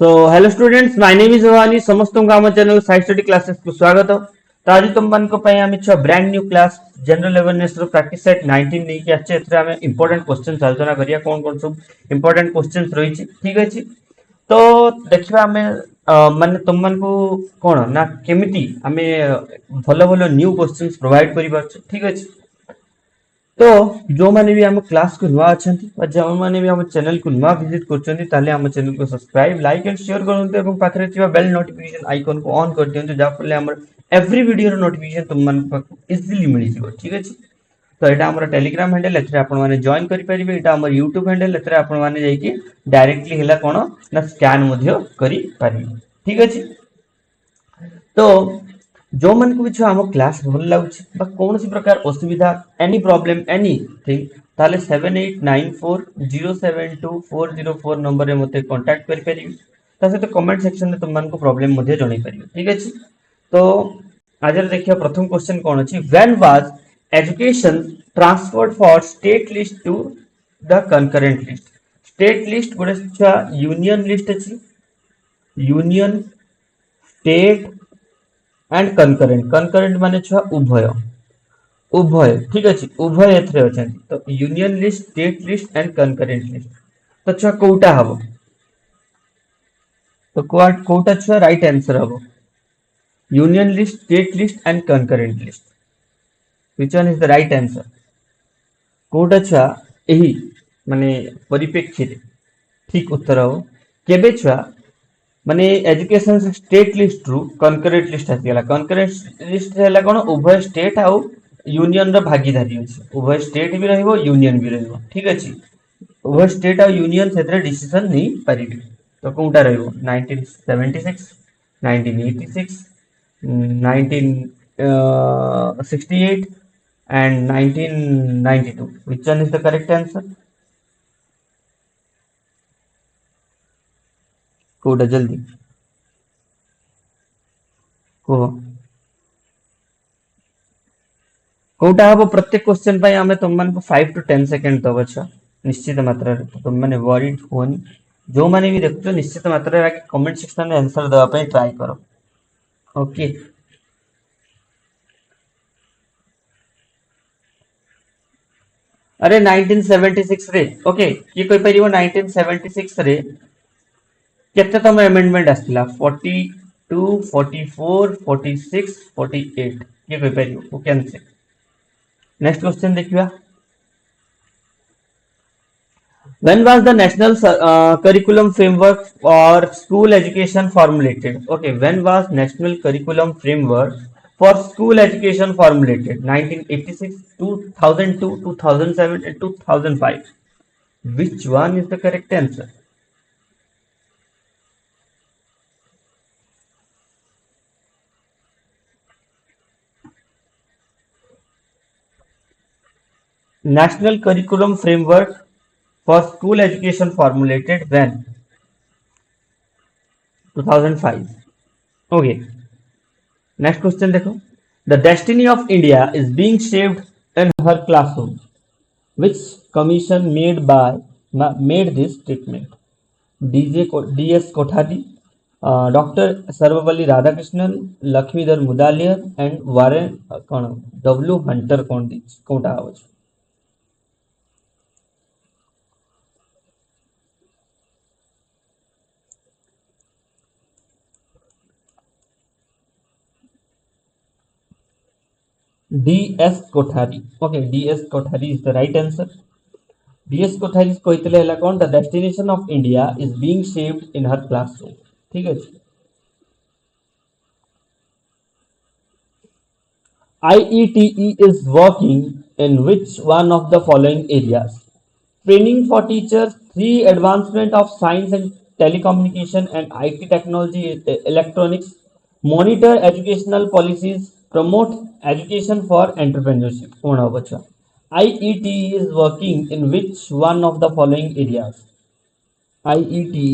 So hello students, my name is Bhabani. समस्तों को आम channel science study classes को स्वागत। तो आज तुम मान को पई आमे छ brand new class general awareness रो प्रैक्टिस सेट 19 नहीं कि अच्छे एथरे आमे इंपोर्टेंट क्वेश्चन आलोचना करिया कोन सब इंपोर्टेंट क्वेश्चंस रही छी। ठीक अछि। तो देखिबा आमे माने तुम मान को कोन ना केमिति आमे भलो भलो न्यू क्वेश्चंस प्रोवाइड करि पाछ। ठीक अछि। तो जो माने भी हम क्लास को नुआ अछंती और जो माने भी हम चैनल को नुआ विजिट करछंती ताले हम चैनल को सब्सक्राइब लाइक एंड शेयर करनते एवं पाखरे थिबा बेल नोटिफिकेशन आइकन को ऑन कर दियंतु जा फले हमर एवरी वीडियो रो नोटिफिकेशन तुम मन इजीली मिली जिवो। ठीक अछि। तो एटा हमर टेलीग्राम हैंडल एथरे आपण माने जॉइन करि परिबे। एटा हमर यूट्यूब हैंडल एथरे आपण माने जाई कि डायरेक्टली हेला कोन ना स्कैन मध्य करि परिबे। ठीक अछि। तो जो मन को भी आम क्लास भल लगुच कौन सी प्रकार असुविधा एनी प्रॉब्लम एनीथिंग ताले 7894072404 नंबर रे मते कांटेक्ट करि परिबे। ता सहित कमेंट सेक्शन में तुम मन को प्रॉब्लम मध्य जणाई परिबे। ठीक अछि। तो आज देखिए प्रथम क्वेश्चन कौन अछि, when was education transferred for state list to the concurrent list. State list गोटे छुआ यूनियन लिस्ट अछि, यूनियन स्टेट एंड कंकरेंट माने छुआ उभय उभय। ठीक अछि। उभय एथरे अछंती। तो union list state list and concurrent list तो छुआ कोटा हबो। तो कोटा छुआ राइट आंसर हबो union list state list and concurrent list. Which one is the right answer? कोटा छुआ एही माने परिप्रेक्षी ठीक उत्तर हबो केबे छुआ माने एजुकेशन स्टेट लिस्ट रु कंकरेंट लिस्ट आसीगला। कंकरेंट लिस्ट हैला कोन उभय स्टेट आउ यूनियन रो भागीदारी अछि। उभय स्टेट भी रहइबो यूनियन भी रहइबो। ठीक अछि। उभय स्टेट आउ यूनियन सेतरे डिसीजन नै परिबे। तो कोनटा रहइबो 1976 1986 1968 and 1992 which one is the correct answer? Kota जल्दी को कोटा हबो। प्रत्येक क्वेश्चन पई हमें तुम मन को 5 to 10 सेकंड दबो छ निश्चित मात्रा रे। तो तुम माने वरीड होनी जो माने भी देखतो निश्चित मात्रा रे कमेंट सेक्शन में आंसर दवा पई ट्राई करो। ओके। अरे 1976 रे ओके ये कोई परिबो 1976 रे केते तम अमेंडमेंट आस्तिला 42 44 46 48 ये कोई परिबो वो कैन से। नेक्स्ट क्वेश्चन देखिबा, when was the national curriculum framework for school education formulated? Okay, when was national curriculum framework for school education formulated? 1986, 2002, 2007 and 2005. Which one is the correct answer? National curriculum framework for school education formulated when? 2005. Okay. Next question देखो. The destiny of India is being shaped in her classroom. Which commission made this statement? D.S. Kothari, Dr. Sarvapalli Radhakrishnan, Lakshmidhar Mudaliar, and Warren W. Hunter कोटा आवछ। D.S. Kothari. Okay, D.S. Kothari is the right answer. D.S. Kothari କହିଥିଲେ ହେଲା कोन the destination of India is being shaped in her classroom. ठीक अछि। IETE is working in which one of the following areas? Training for teachers, 3 advancement of science and telecommunication and IT technology, electronics, monitor educational policies, promote education for entrepreneurship. कौन होगा बच्चा? IETE is working in which one of the following areas? IETE.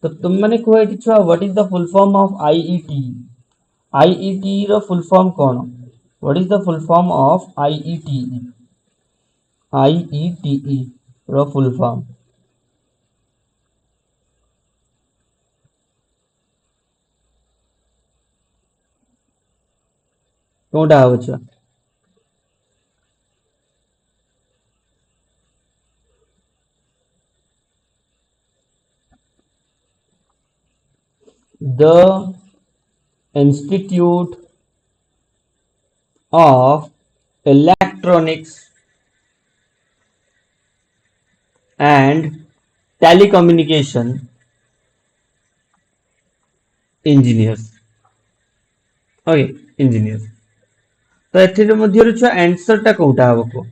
तो तुम मैंने कहो छुआ what is the full form of IETE? IETE रो full form कौन? What is the full form of IETE? IETE रो फुल फॉर्म कोटा हबो छुआ the Institute of Electronics and Telecommunication Engineers. Okay, engineers. तो एथिरे मध्यरु छुआ आंसर टा कोटा हबो को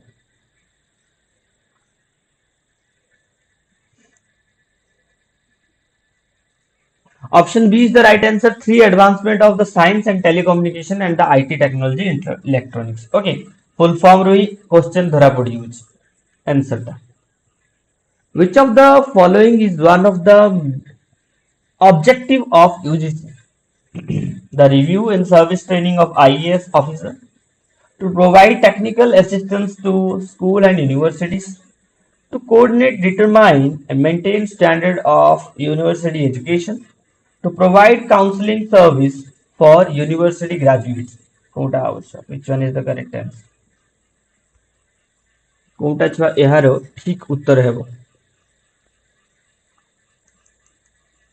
Option B is the right answer. Three advancement of the science and telecommunication and the IT technology electronics. Okay. Full form रही question धरा पड़ी हुई answer टा. Which of the following is one of the objective of UGC? The review and service training of IAS officer, to provide technical assistance to school and universities, to coordinate, determine, and maintain standard of university education, to provide counseling service for university graduates. Kota avasya. Which one is the correct answer? Kota छुआ एहारो ठीक उत्तर हेबो.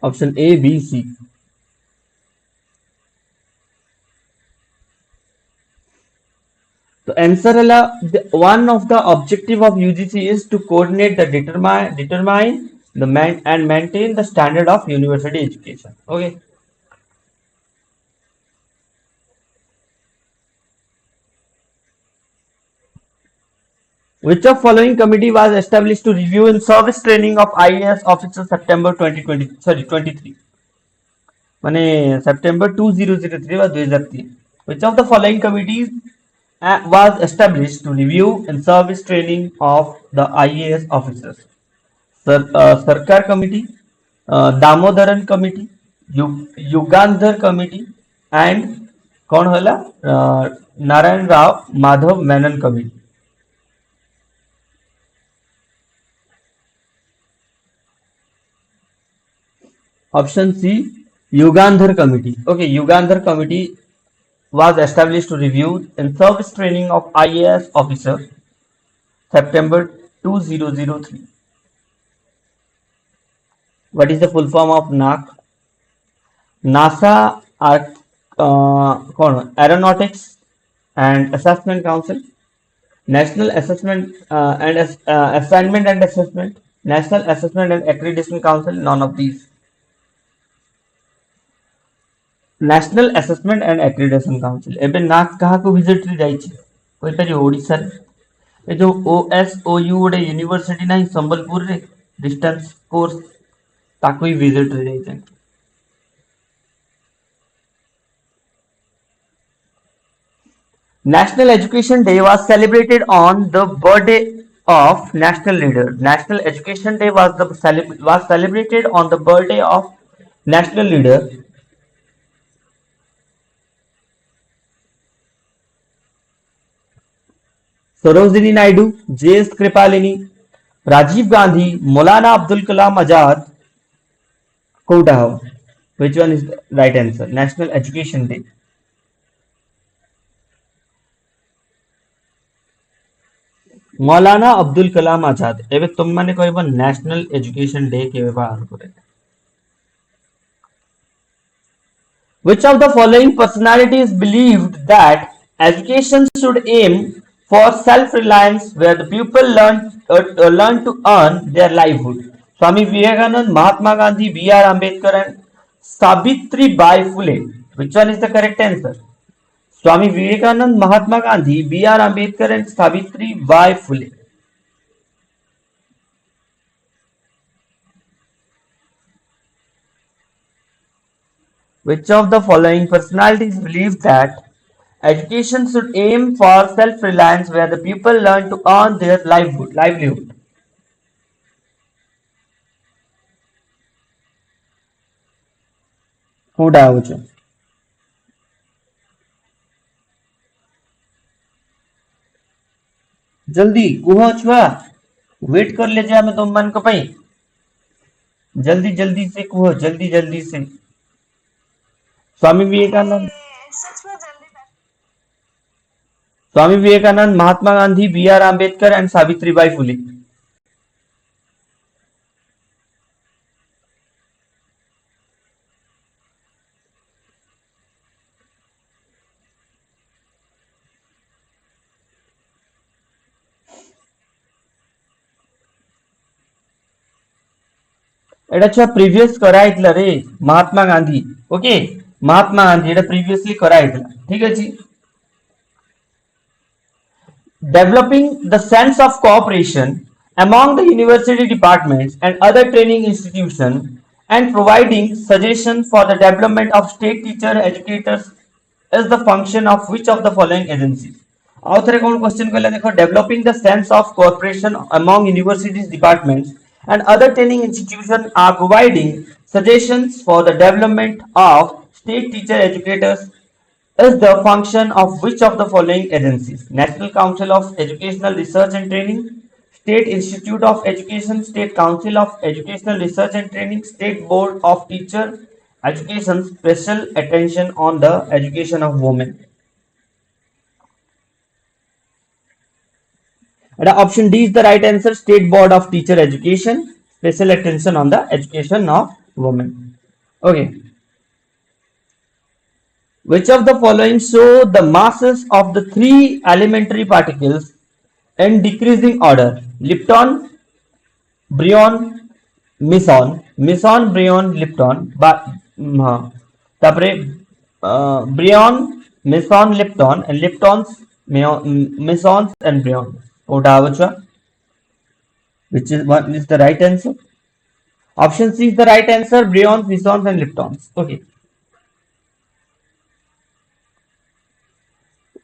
Option A, B, C. The answer one of the objective of UGC is to coordinate the determine the man and maintain the standard of university education. Okay. Which of following committee was established to review and service training of IAS officers September 23 माने September 2003 वा 2003. Which of the following committees was established to review and service training of the IAS officers? Sarkar committee, Damodaran committee, Yugandhar committee, and कौन होला Narayan Rao Madhav Menon committee. Option C, Yugandhar committee. Okay, Yugandhar committee was established to review and service training of IAS officers September 2003. What is the full form of NAC? NASA Aeronautics and Assessment Council, National Assessment Assignment and Assessment, National Assessment and Accreditation Council, none of these. National Assessment and Accreditation Council. एबे नाक कहाँ को visit रे जाई छी कोई पारी ओडिसा रे ए जो OSOU गोटे यूनिवर्सिटी नाही संबलपुर रे डिस्टेंस कोर्स ताको ही विजिट रे जाई छी. National Education Day was celebrated on the birthday of national leader. National Education Day was celebrated on the birthday of national leader. Sarojini Naidu, J.S. Kripalini, Rajiv Gandhi, Maulana Abdul Kalam Azad. Kota. Which one is the right answer? National Education Day. मौलाना अब्दुल कलाम आजाद एवं तुम मैंने कहब national education day के बाहर करे. Which of the following personalities believed that education should aim for self-reliance where the pupil learn to earn their livelihood? Swami Vivekananda, Mahatma Gandhi, B.R. Ambedkar and Sabitri Bai Phule. Which one is the correct answer? Swami Vivekananda, Mahatma Gandhi, B.R. Ambedkar and Sabitri Bai Phule. Which of the following personalities believe that education should aim for self-reliance where the people learn to earn their livelihood? Kota आउछ जल्दी कुह छुआ wait कर ले जे हमें तुम मन को पई जल्दी जल्दी से कुह जल्दी जल्दी से स्वामी विवेकानंद स्वामी विवेकानंद, महात्मा गांधी, B.R. आंबेडकर एंड सावित्रीबाई फुले। এটা ଛୁଆ ପ୍ରିଭିୟସ୍ କରାହେଇଥିଲା ରେ ମହାତ୍ମା ଗାନ୍ଧୀ। ଓକେ, ମହାତ୍ମା ଗାନ୍ଧୀ এটা ପ୍ରିଭିୟସଲି କରାହେଇଥିଲା। ଠିକ ଅଛି। Developing the sense of cooperation among the university departments and other training institutions and providing suggestions for the development of state teacher educators is the function of which of the following agencies? ଆଉ ଥରେ କଣ question କହିଲା ଦେଖ, developing the sense of cooperation among universities departments and other training institutions are providing suggestions for the development of state teacher educators is the function of which of the following agencies? National Council of Educational Research and Training, State Institute of Education, State Council of Educational Research and Training, State Board of Teacher Education, special attention on the education of women. And option D is the right answer, State Board of Teacher Education, special attention on the education of women. Okay. Which of the following show the masses of the three elementary particles in decreasing order? Lepton, Brion, Meson, Brion, Lepton, tapre Brion, Meson, Lepton, and Leptons, Mesons, and Brion. Which is what is the right answer? Option C is the right answer, Brions, Mesons, and Leptons. Okay.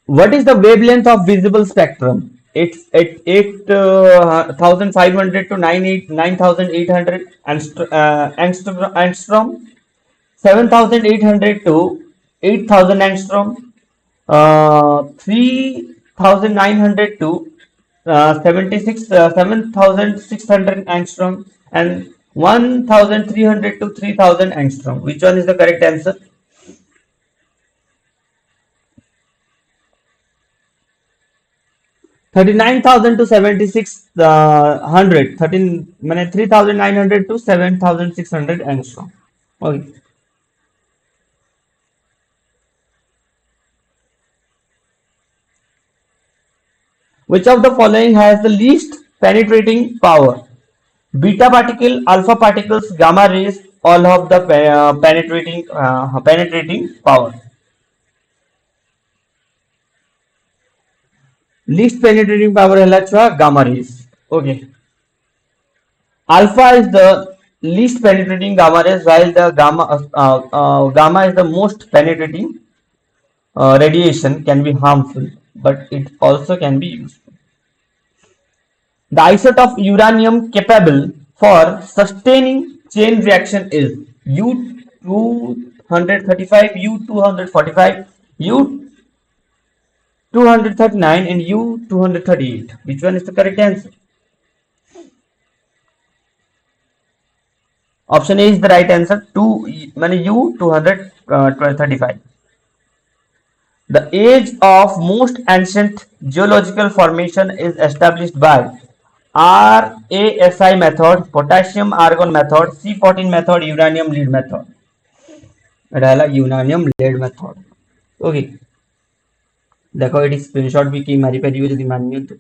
What is the wavelength of visible spectrum? It's at 8,500 to 9,800 angstrom, 7,800 to 8,000 angstrom, 3,900 to 7,600 angstrom, and 1,300 to 3,000 angstrom. Which one is the correct answer? 39,000 to 7,600, 3,900 to 7,600 angstrom. Okay. Which of the following has the least penetrating power? Beta particle, alpha particles, gamma rays, all of the penetrating power. Least penetrating power है gamma rays. Okay. Alpha is the least penetrating gamma rays, while the gamma is the most penetrating radiation, can be harmful, but it also can be useful. The isotope uranium capable for sustaining chain reaction is U235, U245, U239, and U238. Which one is the correct answer? Option A is the right answer. U235. The age of most ancient geological formation is established by RASI method, potassium argon method, C14 method, uranium lead method. uranium lead method. Okay. देखो ये screenshot भी की मारी परियो यदि मानियो तो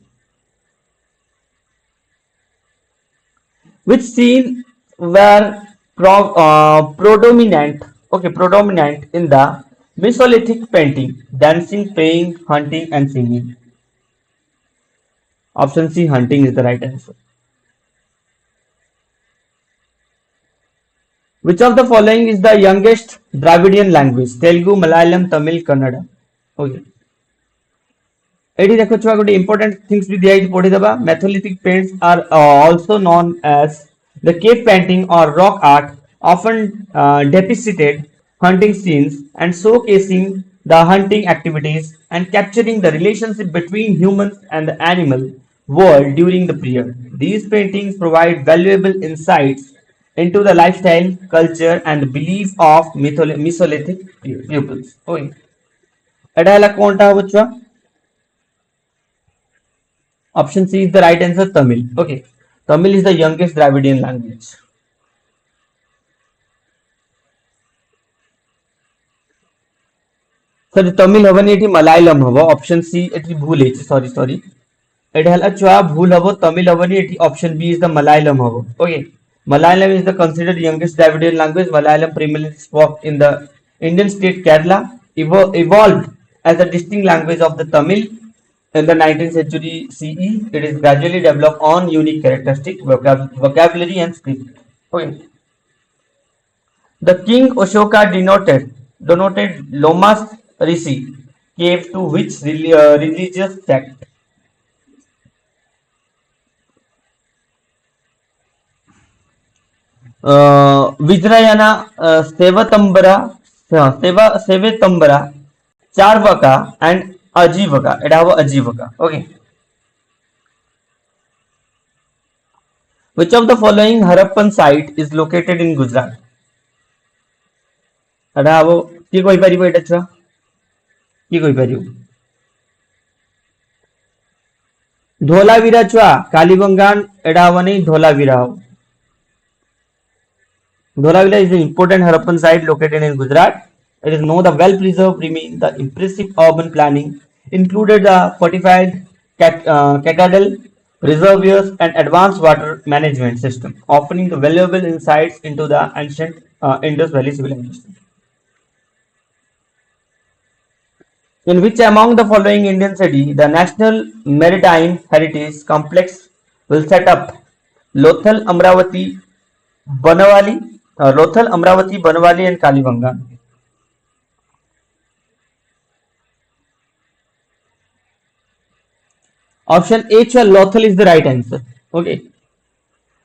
which scene were predominant in the Mesolithic painting? Dancing, praying, hunting, and singing. Option C, hunting, is the right answer. Which of the following is the youngest Dravidian language? Telugu, Malayalam, Tamil, Kannada. Okay. Eighty देखो छुआ गोटे important things भी दिया पढ़ी देबा. Metholithic paints are also known as the cave painting or rock art, often depicted hunting scenes and showcasing the hunting activities and capturing the relationship between humans and the animal world during the period. These paintings provide valuable insights into the lifestyle, culture, and belief of Mesolithic peoples. Okay. एटा हला कोनटा हो छुआ Option C is the right answer, Tamil. Okay, Tamil is the youngest Dravidian language. Sorry, Tamil hobani ethi Malayalam hobo. Option C ethi bhul hechi. Sorry. It hela chua bhul hobo, Tamil hobani ethi. Option B is the Malayalam hobo. Okay, Malayalam is the considered youngest Dravidian language. Malayalam primarily spoken in the Indian state Kerala, evolved as a distinct language of the Tamil in the 19th century CE. It is gradually developed on unique characteristic, vocabulary and script. Okay. The king Ashoka denoted Lomas Rishi cave to which religious sect? Vijrayana, Sevatambara, Charvaka, and Ajivaka. It have Ajivaka. Okay. Which of the following Harappan site is located in Gujarat? ଏଟା ହବ କିଏ କହିପାରିବ ଏଇଟା ଛୁଆ କିଏ କହିପାରିବ ଧୋଲାବିରା ଛୁଆ କାଲିବଙ୍ଗାନ ଏଟା ହବ ନାହିଁ ଧୋଲାବିରା ହବ Dholavira is an important Harappan site located in Gujarat. It is now the well preserved remain the impressive urban planning included the fortified cathedral, reservoirs and advanced water management system, offering the valuable insights into the ancient Indus Valley civilization. In which among the following Indian city the National Maritime Heritage Complex will set up? Lothal, Amravati, Banawali and Kalibanga. Option H, Lothal is the right answer. Okay.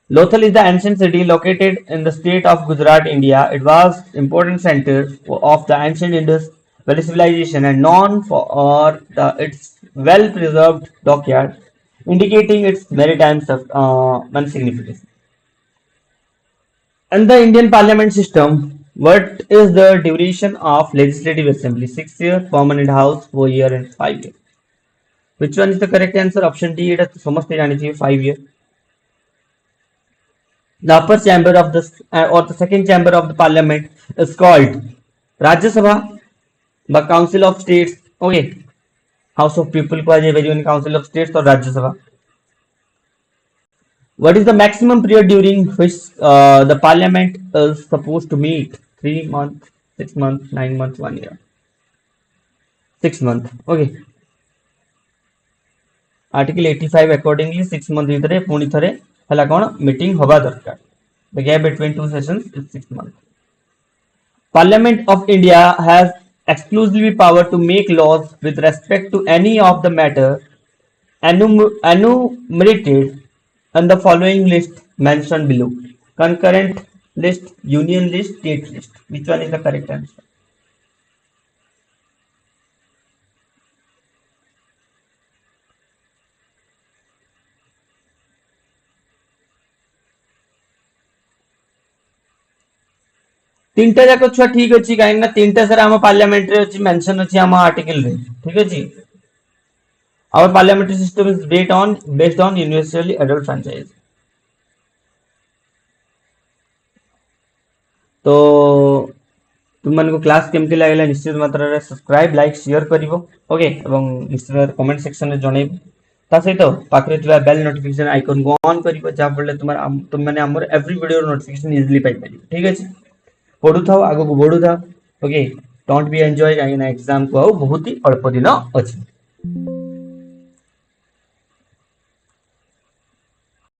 Lothal is the ancient city located in the state of Gujarat, India. It was important center of the ancient Indus Valley civilization and known for its well-preserved dockyard, indicating its maritime significance. And the Indian Parliament system, what is the duration of Legislative Assembly? 6 years, Permanent House, 4 years and 5 years. Which one is the correct answer? Option D, it is 5 years. The upper chamber of the or the second chamber of the Parliament is called Rajya Sabha, the Council of States. Okay, House of People को आज Council of States or Rajya Sabha. What is the maximum period during which the Parliament is supposed to meet? 3 months, 6 months, 9 months, 1 year. 6 months. Okay. Article 85 accordingly 6 months ଭିତରେ ପୁଣି ଥରେ ହେଲା କ'ଣ meeting ହବା ଦରକାର. The gap between two sessions is 6 months. Parliament of India has exclusively power to make laws with respect to any of the matter enumerated on the following list mentioned below. Concurrent list, union list, state list. Which one is the correct answer? तीनटा जाक छुआ ठीक अच्छी कहीं तीनटा सारा आम parliament रे अच्छी मेंशन अच्छी आम आर्टिकल रे ठीक अच्छी our parliamentary system is based on universally adult franchise तो तुम मन को क्लास केमती लागला निश्चित मात्रा रे सब्सक्राइब लाइक शेयर करिवो ओके एवं निश्चित कमेंट सेक्शन रे जणैबो ता सहित पाखरे थिबा बेल नोटिफिकेशन आइकन को ऑन करिवो जा पड़ले तुम माने हमर एवरी वीडियो नोटिफिकेशन इजीली पाइ परिबो ठीक अछि पढ़ु था आगो को बढ़ु था ओके डोंट बी एंजॉय काई ना एग्जाम को बहुत ही अल्प दिन अछि